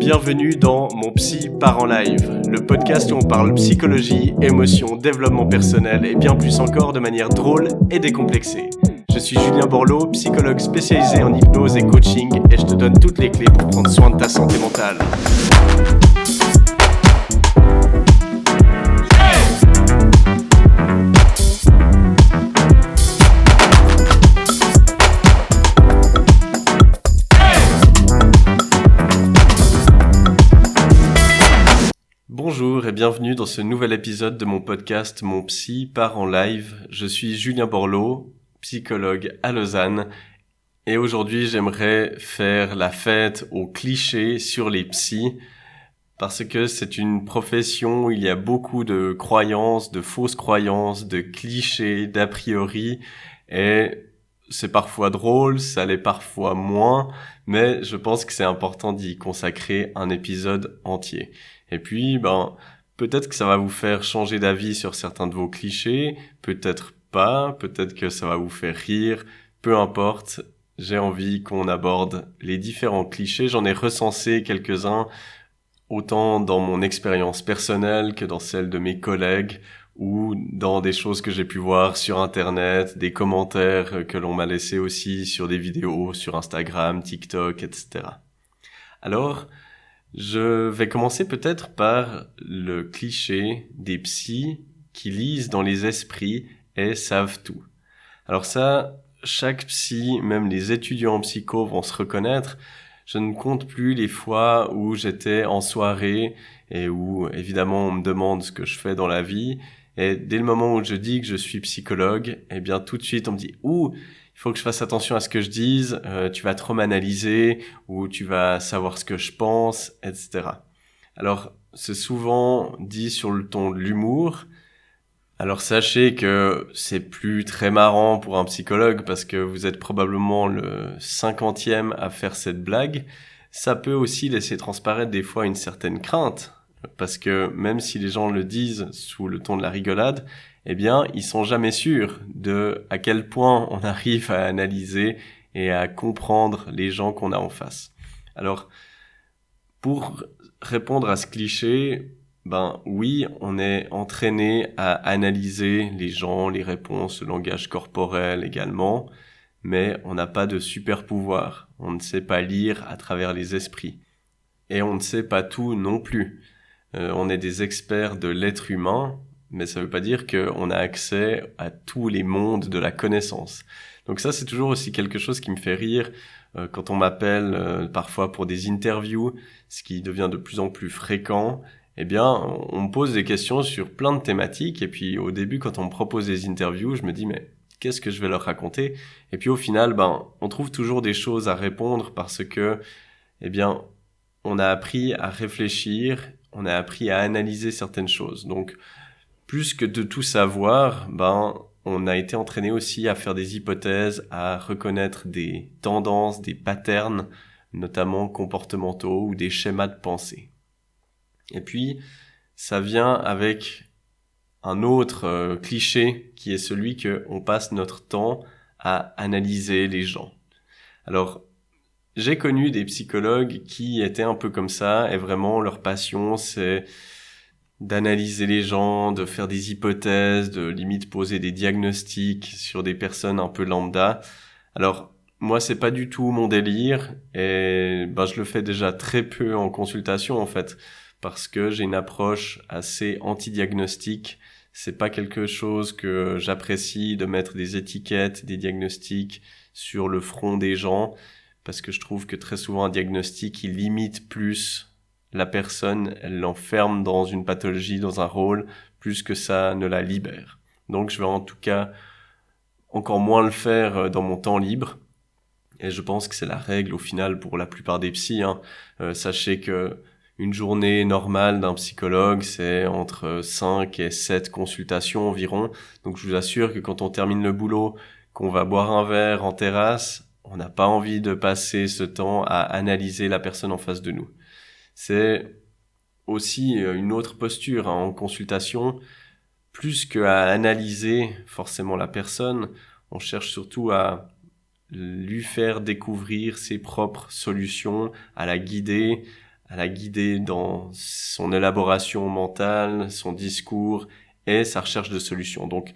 Bienvenue dans Mon Psy part en live, le podcast où on parle psychologie, émotion, développement personnel et bien plus encore de manière drôle et décomplexée. Je suis Julien Borloo, psychologue spécialisé en hypnose et coaching et je te donne toutes les clés pour prendre soin de ta santé mentale. Bonjour et bienvenue dans ce nouvel épisode de mon podcast Mon Psy part en live. Je suis Julien Borloo, psychologue à Lausanne et aujourd'hui j'aimerais faire la fête aux clichés sur les psys parce que c'est une profession où il y a beaucoup de croyances, de fausses croyances, de clichés, d'a priori et c'est parfois drôle, ça l'est parfois moins, mais je pense que c'est important d'y consacrer un épisode entier. Et puis, peut-être que ça va vous faire changer d'avis sur certains de vos clichés, peut-être pas, peut-être que ça va vous faire rire, peu importe, j'ai envie qu'on aborde les différents clichés. J'en ai recensé quelques-uns, autant dans mon expérience personnelle que dans celle de mes collègues, ou dans des choses que j'ai pu voir sur Internet, des commentaires que l'on m'a laissés aussi sur des vidéos sur Instagram, TikTok, etc. Alors, je vais commencer peut-être par le cliché des psys qui lisent dans les esprits et savent tout. Alors ça, chaque psy, même les étudiants en psycho vont se reconnaître. Je ne compte plus les fois où j'étais en soirée et où évidemment on me demande ce que je fais dans la vie. Et dès le moment où je dis que je suis psychologue, eh bien tout de suite on me dit « Ouh, il faut que je fasse attention à ce que je dise, tu vas trop m'analyser ou tu vas savoir ce que je pense, etc. » Alors, c'est souvent dit sur le ton de l'humour. Alors sachez que c'est plus très marrant pour un psychologue parce que vous êtes probablement le 50e à faire cette blague. Ça peut aussi laisser transparaître des fois une certaine crainte parce que même si les gens le disent sous le ton de la rigolade, eh bien, ils sont jamais sûrs de à quel point on arrive à analyser et à comprendre les gens qu'on a en face. Alors, pour répondre à ce cliché, oui, on est entraîné à analyser les gens, les réponses, le langage corporel également, mais on n'a pas de super pouvoir. On ne sait pas lire à travers les esprits. Et on ne sait pas tout non plus. On est des experts de l'être humain, mais ça veut pas dire qu'on a accès à tous les mondes de la connaissance. Donc ça, c'est toujours aussi quelque chose qui me fait rire quand on m'appelle parfois pour des interviews, ce qui devient de plus en plus fréquent. Eh bien, on me pose des questions sur plein de thématiques, et puis au début, quand on me propose des interviews, je me dis, mais qu'est-ce que je vais leur raconter? Et puis au final, on trouve toujours des choses à répondre parce que, eh bien, on a appris à réfléchir, on a appris à analyser certaines choses. Donc, plus que de tout savoir, on a été entraîné aussi à faire des hypothèses, à reconnaître des tendances, des patterns, notamment comportementaux ou des schémas de pensée. Et puis, ça vient avec un autre cliché qui est celui qu'on passe notre temps à analyser les gens. Alors, j'ai connu des psychologues qui étaient un peu comme ça et vraiment leur passion c'est d'analyser les gens, de faire des hypothèses, de limite poser des diagnostics sur des personnes un peu lambda. Alors, moi, c'est pas du tout mon délire et je le fais déjà très peu en consultation en fait parce que j'ai une approche assez anti-diagnostique. C'est pas quelque chose que j'apprécie de mettre des étiquettes, des diagnostics sur le front des gens parce que je trouve que très souvent un diagnostic, il limite plus la personne, elle l'enferme dans une pathologie, dans un rôle, plus que ça ne la libère. Donc je vais en tout cas encore moins le faire dans mon temps libre. Et je pense que c'est la règle au final pour la plupart des psys. Sachez que une journée normale d'un psychologue, c'est entre 5 et 7 consultations environ. Donc je vous assure que quand on termine le boulot, qu'on va boire un verre en terrasse, on n'a pas envie de passer ce temps à analyser la personne en face de nous. C'est aussi une autre posture en consultation. Plus qu'à analyser forcément la personne, on cherche surtout à lui faire découvrir ses propres solutions, à la guider, à la guider dans son élaboration mentale, son discours et sa recherche de solutions. Donc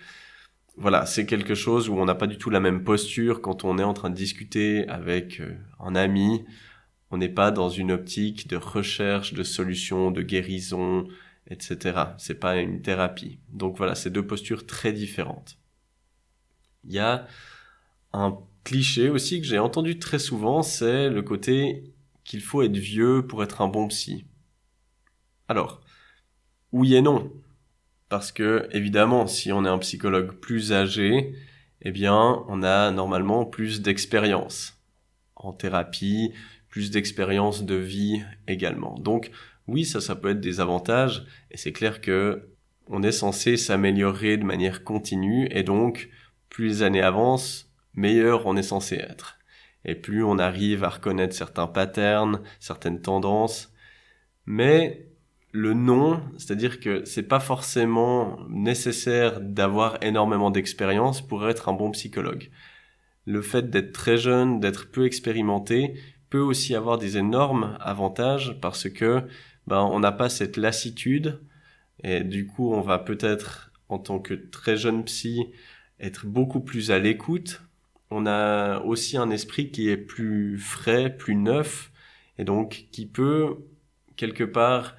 voilà, c'est quelque chose où on n'a pas du tout la même posture quand on est en train de discuter avec un ami. On n'est pas dans une optique de recherche de solutions, de guérison, etc. C'est pas une thérapie. Donc voilà, c'est deux postures très différentes. Il y a un cliché aussi que j'ai entendu très souvent, c'est le côté qu'il faut être vieux pour être un bon psy. Alors, oui et non. Parce que, évidemment, si on est un psychologue plus âgé, eh bien, on a normalement plus d'expérience en thérapie, plus d'expérience de vie également. Donc, oui, ça peut être des avantages, et c'est clair que on est censé s'améliorer de manière continue, et donc, plus les années avancent, meilleur on est censé être. Et plus on arrive à reconnaître certains patterns, certaines tendances, mais le non, c'est-à-dire que c'est pas forcément nécessaire d'avoir énormément d'expérience pour être un bon psychologue. Le fait d'être très jeune, d'être peu expérimenté, peut aussi avoir des énormes avantages parce que on n'a pas cette lassitude et du coup on va peut-être en tant que très jeune psy être beaucoup plus à l'écoute. On a aussi un esprit qui est plus frais, plus neuf et donc qui peut quelque part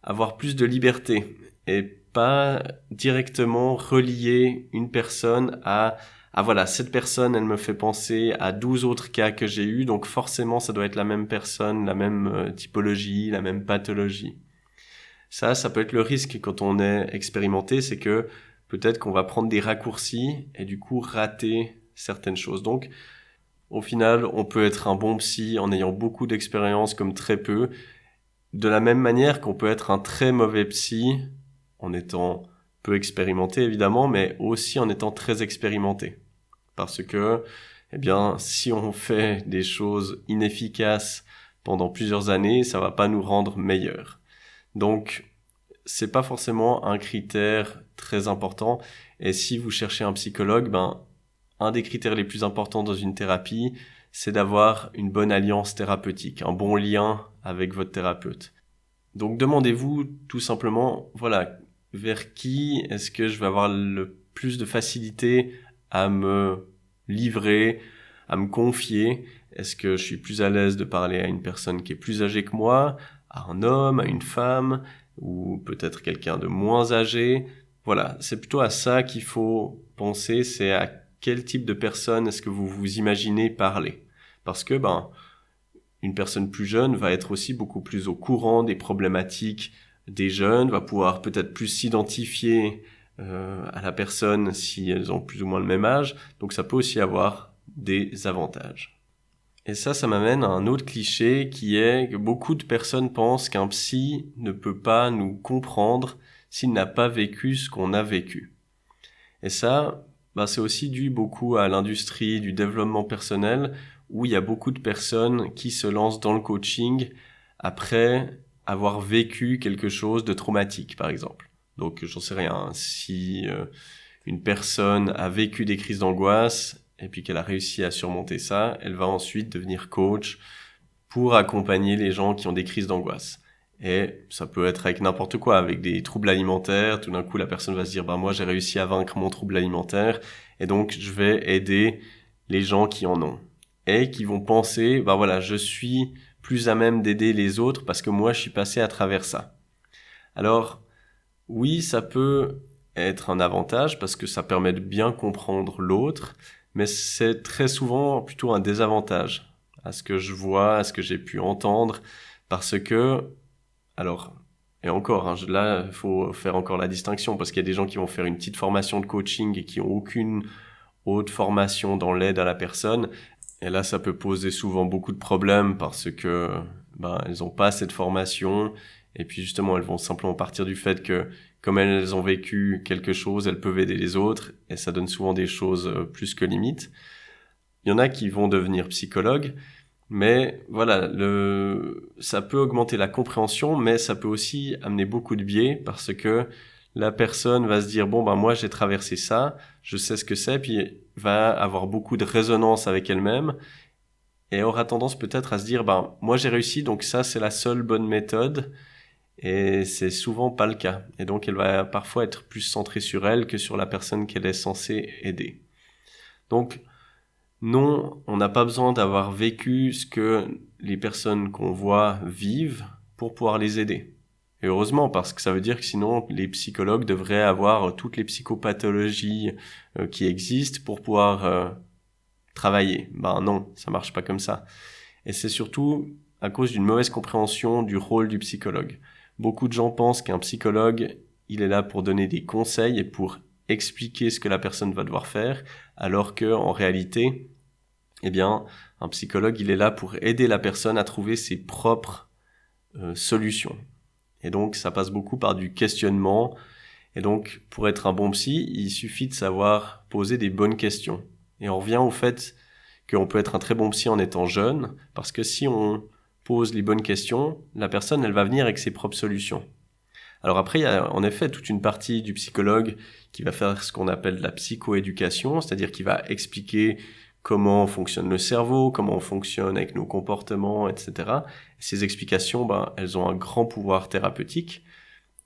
avoir plus de liberté et pas directement relier une personne à voilà, cette personne, elle me fait penser à 12 autres cas que j'ai eus, donc forcément ça doit être la même personne, la même typologie, la même pathologie. Ça peut être le risque quand on est expérimenté, c'est que peut-être qu'on va prendre des raccourcis et du coup rater certaines choses. Donc au final, on peut être un bon psy en ayant beaucoup d'expérience comme très peu, de la même manière qu'on peut être un très mauvais psy en étant peu expérimenté évidemment, mais aussi en étant très expérimenté. Parce que, si on fait des choses inefficaces pendant plusieurs années, ça va pas nous rendre meilleurs. Donc, c'est pas forcément un critère très important. Et si vous cherchez un psychologue, un des critères les plus importants dans une thérapie, c'est d'avoir une bonne alliance thérapeutique, un bon lien avec votre thérapeute. Donc demandez-vous tout simplement, voilà, vers qui est-ce que je vais avoir le plus de facilité à me livrer, à me confier? Est-ce que je suis plus à l'aise de parler à une personne qui est plus âgée que moi, à un homme, à une femme, ou peut-être quelqu'un de moins âgé? Voilà, c'est plutôt à ça qu'il faut penser, c'est à quel type de personne est-ce que vous vous imaginez parler? Parce que, une personne plus jeune va être aussi beaucoup plus au courant des problématiques des jeunes, va pouvoir peut-être plus s'identifier à la personne si elles ont plus ou moins le même âge. Donc ça peut aussi avoir des avantages. Et ça m'amène à un autre cliché qui est que beaucoup de personnes pensent qu'un psy ne peut pas nous comprendre s'il n'a pas vécu ce qu'on a vécu. Et ça, c'est aussi dû beaucoup à l'industrie du développement personnel où il y a beaucoup de personnes qui se lancent dans le coaching après avoir vécu quelque chose de traumatique, par exemple. Donc, j'en sais rien. Si une personne a vécu des crises d'angoisse et puis qu'elle a réussi à surmonter ça, elle va ensuite devenir coach pour accompagner les gens qui ont des crises d'angoisse. Et ça peut être avec n'importe quoi, avec des troubles alimentaires. Tout d'un coup, la personne va se dire, moi, j'ai réussi à vaincre mon trouble alimentaire et donc je vais aider les gens qui en ont. Et qui vont penser, je suis plus à même d'aider les autres parce que moi, je suis passé à travers ça. Alors, oui, ça peut être un avantage parce que ça permet de bien comprendre l'autre, mais c'est très souvent plutôt un désavantage à ce que je vois, à ce que j'ai pu entendre, parce que, alors, et encore, là, il faut faire encore la distinction parce qu'il y a des gens qui vont faire une petite formation de coaching et qui n'ont aucune haute formation dans l'aide à la personne. Et là, ça peut poser souvent beaucoup de problèmes parce que elles ont pas cette formation et puis justement, elles vont simplement partir du fait que comme elles ont vécu quelque chose, elles peuvent aider les autres et ça donne souvent des choses plus que limites. Il y en a qui vont devenir psychologues, mais voilà, ça peut augmenter la compréhension, mais ça peut aussi amener beaucoup de biais parce que la personne va se dire moi j'ai traversé ça, je sais ce que c'est, puis va avoir beaucoup de résonance avec elle-même et aura tendance peut-être à se dire, moi j'ai réussi, donc ça c'est la seule bonne méthode, et c'est souvent pas le cas. Et donc elle va parfois être plus centrée sur elle que sur la personne qu'elle est censée aider. Donc non, on n'a pas besoin d'avoir vécu ce que les personnes qu'on voit vivent pour pouvoir les aider. Et heureusement, parce que ça veut dire que sinon les psychologues devraient avoir toutes les psychopathologies qui existent pour pouvoir travailler. Non, ça marche pas comme ça. Et c'est surtout à cause d'une mauvaise compréhension du rôle du psychologue. Beaucoup de gens pensent qu'un psychologue, il est là pour donner des conseils et pour expliquer ce que la personne va devoir faire, alors que en réalité, un psychologue, il est là pour aider la personne à trouver ses propres solutions. Et donc, ça passe beaucoup par du questionnement. Et donc, pour être un bon psy, il suffit de savoir poser des bonnes questions. Et on revient au fait qu'on peut être un très bon psy en étant jeune, parce que si on pose les bonnes questions, la personne, elle va venir avec ses propres solutions. Alors après, il y a en effet toute une partie du psychologue qui va faire ce qu'on appelle de la psychoéducation, c'est-à-dire qui va expliquer comment fonctionne le cerveau, comment on fonctionne avec nos comportements, etc. Ces explications, elles ont un grand pouvoir thérapeutique,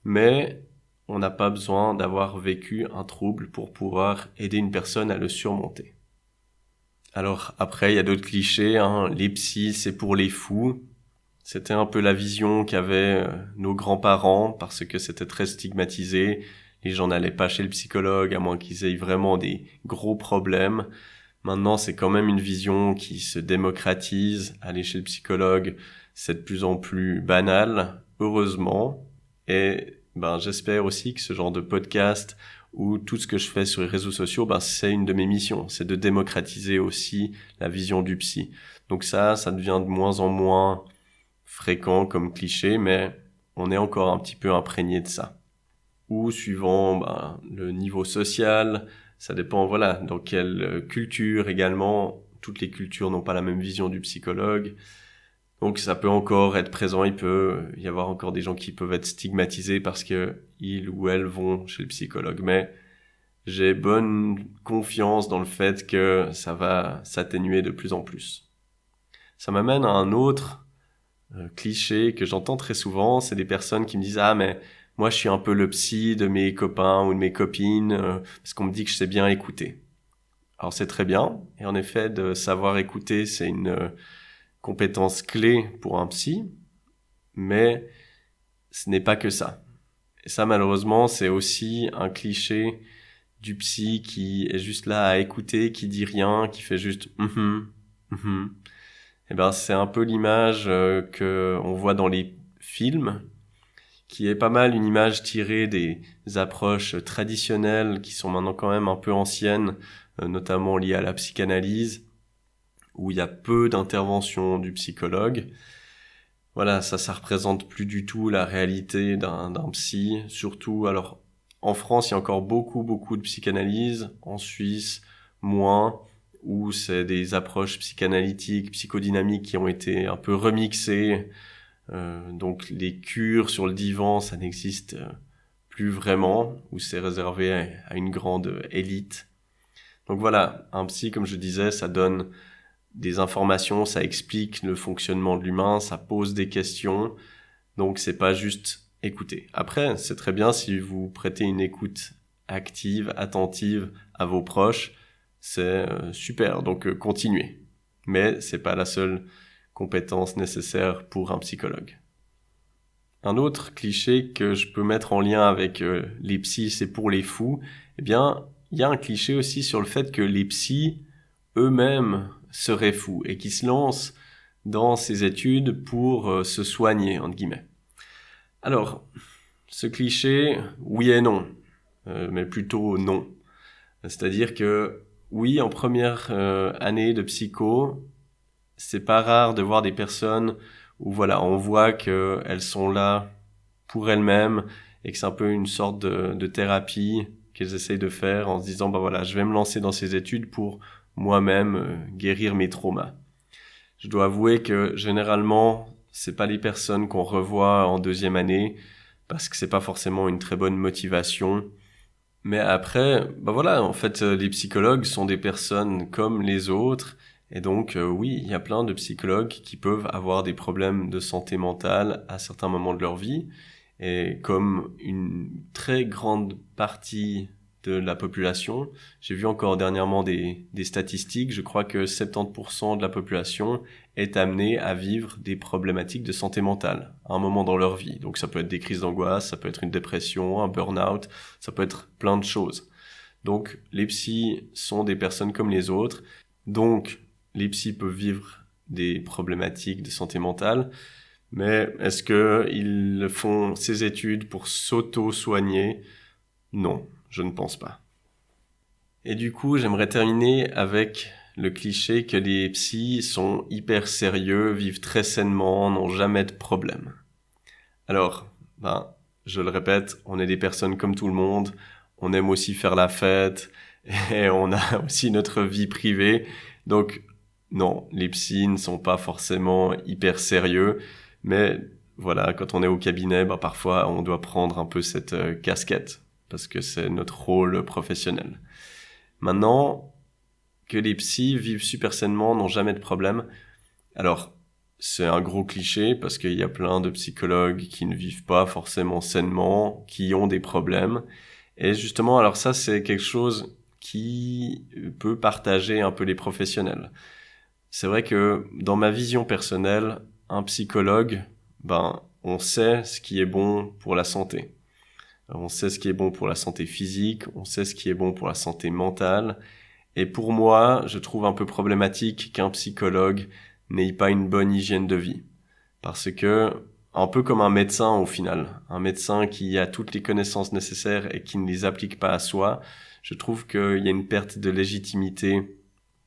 mais on n'a pas besoin d'avoir vécu un trouble pour pouvoir aider une personne à le surmonter. Alors après, il y a d'autres clichés, les psys, c'est pour les fous. C'était un peu la vision qu'avaient nos grands-parents parce que c'était très stigmatisé. Les gens n'allaient pas chez le psychologue à moins qu'ils aient vraiment des gros problèmes. Maintenant, c'est quand même une vision qui se démocratise. Aller chez le psychologue, c'est de plus en plus banal, heureusement. Et j'espère aussi que ce genre de podcast ou tout ce que je fais sur les réseaux sociaux, c'est une de mes missions. C'est de démocratiser aussi la vision du psy. Donc ça devient de moins en moins fréquent comme cliché, mais on est encore un petit peu imprégné de ça. Ou suivant le niveau social, ça dépend dans quelle culture également. Toutes les cultures n'ont pas la même vision du psychologue. Donc ça peut encore être présent, il peut y avoir encore des gens qui peuvent être stigmatisés parce que ils ou elles vont chez le psychologue. Mais j'ai bonne confiance dans le fait que ça va s'atténuer de plus en plus. Ça m'amène à un autre cliché que j'entends très souvent, c'est des personnes qui me disent « Ah, mais moi, je suis un peu le psy de mes copains ou de mes copines parce qu'on me dit que je sais bien écouter. » Alors, c'est très bien. Et en effet, de savoir écouter, c'est une compétence clé pour un psy. Mais ce n'est pas que ça. Et ça, malheureusement, c'est aussi un cliché du psy qui est juste là à écouter, qui dit rien, qui fait juste « c'est un peu l'image que on voit dans les films, qui est pas mal une image tirée des approches traditionnelles qui sont maintenant quand même un peu anciennes, notamment liées à la psychanalyse, où il y a peu d'intervention du psychologue. Voilà, ça représente plus du tout la réalité d'un psy, surtout, alors, en France, il y a encore beaucoup de psychanalyse, en Suisse, moins, où c'est des approches psychanalytiques, psychodynamiques qui ont été un peu remixées. Donc les cures sur le divan, ça n'existe plus vraiment, ou c'est réservé à une grande élite. Donc voilà, un psy, comme je disais, ça donne des informations, ça explique le fonctionnement de l'humain, ça pose des questions, donc c'est pas juste écouter. Après, c'est très bien si vous prêtez une écoute active, attentive à vos proches, c'est super, donc continuez. Mais c'est pas la seule compétence nécessaire pour un psychologue. Un autre cliché que je peux mettre en lien avec les psys, c'est pour les fous, il y a un cliché aussi sur le fait que les psys eux-mêmes seraient fous et qui se lancent dans ces études pour se soigner, entre guillemets. Alors, ce cliché, oui et non, mais plutôt non. C'est-à-dire que oui, en première année de psycho, c'est pas rare de voir des personnes où on voit qu'elles sont là pour elles-mêmes et que c'est un peu une sorte de thérapie qu'elles essayent de faire en se disant je vais me lancer dans ces études pour moi-même guérir mes traumas. Je dois avouer que généralement, c'est pas les personnes qu'on revoit en deuxième année parce que c'est pas forcément une très bonne motivation. Mais après, en fait, les psychologues sont des personnes comme les autres Et donc, oui, il y a plein de psychologues qui peuvent avoir des problèmes de santé mentale à certains moments de leur vie. Et comme une très grande partie de la population, j'ai vu encore dernièrement des statistiques, je crois que 70% de la population est amenée à vivre des problématiques de santé mentale à un moment dans leur vie. Donc ça peut être des crises d'angoisse, ça peut être une dépression, un burn-out, ça peut être plein de choses. Donc les psys sont des personnes comme les autres. Donc les psys peuvent vivre des problématiques de santé mentale, mais est-ce qu'ils font ces études pour s'auto-soigner ? Non, je ne pense pas. Et du coup, j'aimerais terminer avec le cliché que les psys sont hyper sérieux, vivent très sainement, n'ont jamais de problème. Alors, je le répète, on est des personnes comme tout le monde, on aime aussi faire la fête, et on a aussi notre vie privée. Donc, non, les psys ne sont pas forcément hyper sérieux, mais voilà, quand on est au cabinet, parfois on doit prendre un peu cette casquette, parce que c'est notre rôle professionnel. Maintenant, que les psys vivent super sainement, n'ont jamais de problème. Alors, c'est un gros cliché, parce qu'il y a plein de psychologues qui ne vivent pas forcément sainement, qui ont des problèmes. Et justement, alors ça, c'est quelque chose qui peut partager un peu les professionnels. C'est vrai que dans ma vision personnelle, un psychologue, on sait ce qui est bon pour la santé. On sait ce qui est bon pour la santé physique, on sait ce qui est bon pour la santé mentale. Et pour moi, je trouve un peu problématique qu'un psychologue n'ait pas une bonne hygiène de vie. Parce que, un peu comme un médecin au final, un médecin qui a toutes les connaissances nécessaires et qui ne les applique pas à soi, je trouve qu'il y a une perte de légitimité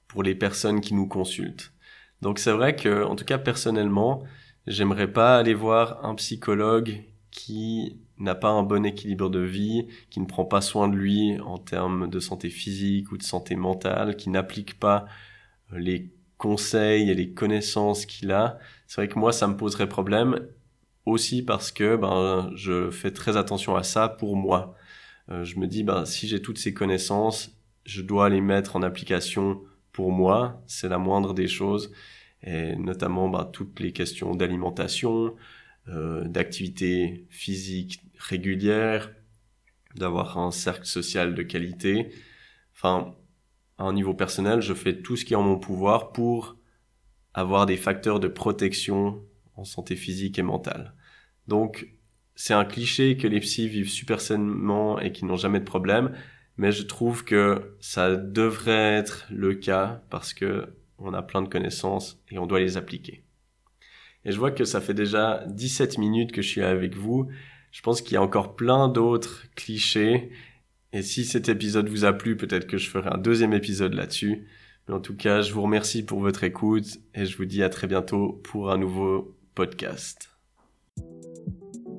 pour les personnes qui nous consultent. Donc c'est vrai que, en tout cas personnellement, j'aimerais pas aller voir un psychologue qui n'a pas un bon équilibre de vie, qui ne prend pas soin de lui en termes de santé physique ou de santé mentale, qui n'applique pas les conseils et les connaissances qu'il a. C'est vrai que moi, ça me poserait problème aussi parce que je fais très attention à ça pour moi. Je me dis, si j'ai toutes ces connaissances, je dois les mettre en application pour moi. C'est la moindre des choses. Et notamment toutes les questions d'alimentation, d'activité physique régulière, d'avoir un cercle social de qualité. Enfin, à un niveau personnel, je fais tout ce qui est en mon pouvoir pour avoir des facteurs de protection en santé physique et mentale. Donc, c'est un cliché que les psys vivent super sainement et qu'ils n'ont jamais de problème, mais je trouve que ça devrait être le cas parce que on a plein de connaissances et on doit les appliquer. Et je vois que ça fait déjà 17 minutes que je suis avec vous. Je pense qu'il y a encore plein d'autres clichés. Et si cet épisode vous a plu, peut-être que je ferai un deuxième épisode là-dessus. Mais en tout cas, je vous remercie pour votre écoute et je vous dis à très bientôt pour un nouveau podcast.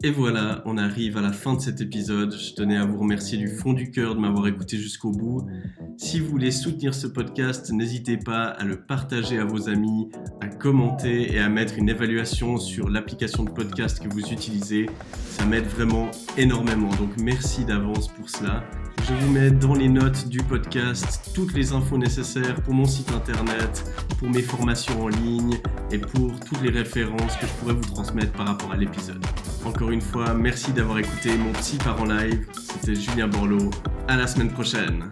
Et voilà, on arrive à la fin de cet épisode. Je tenais à vous remercier du fond du cœur de m'avoir écouté jusqu'au bout. Si vous voulez soutenir ce podcast, n'hésitez pas à le partager à vos amis, à commenter et à mettre une évaluation sur l'application de podcast que vous utilisez. Ça m'aide vraiment énormément, donc merci d'avance pour cela. Je vous mets dans les notes du podcast toutes les infos nécessaires pour mon site internet, pour mes formations en ligne et pour toutes les références que je pourrais vous transmettre par rapport à l'épisode. Encore une fois, merci d'avoir écouté Mon Psy part en live. C'était Julien Borloo. À la semaine prochaine.